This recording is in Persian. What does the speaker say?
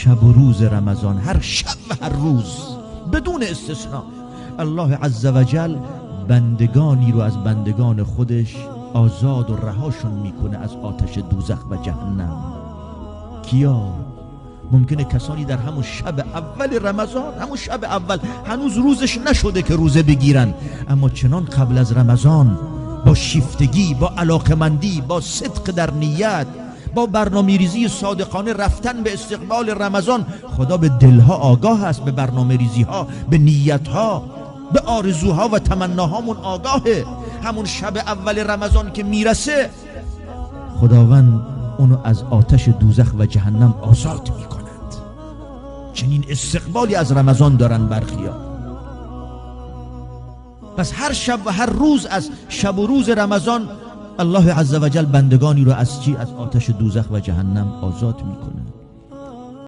شب و روز رمضان، هر شب و هر روز بدون استثناء، الله عز و جل بندگانی رو از بندگان خودش آزاد و رهاشون میکنه از آتش دوزخ و جهنم. کیا؟ ممکنه کسانی در همون شب اول رمضان، همون شب اول هنوز روزش نشده که روزه بگیرن، اما چنان قبل از رمضان با شیفتگی، با علاقمندی، با صدق در نیت، با برنامه‌ریزی صادقانه رفتن به استقبال رمضان. خدا به دلها آگاه است، به برنامه‌ریزی‌ها، به نیت‌ها، به آرزوها و تمناهامون آگاهه. همون شب اول رمضان که میرسه، خداوند اونو از آتش دوزخ و جهنم آزاد میکند. چنین استقبالی از رمضان دارن برخیان. پس هر شب و هر روز از شب و روز رمضان الله عز و جل بندگانی رو از چی؟ از آتش دوزخ و جهنم آزاد میکنه.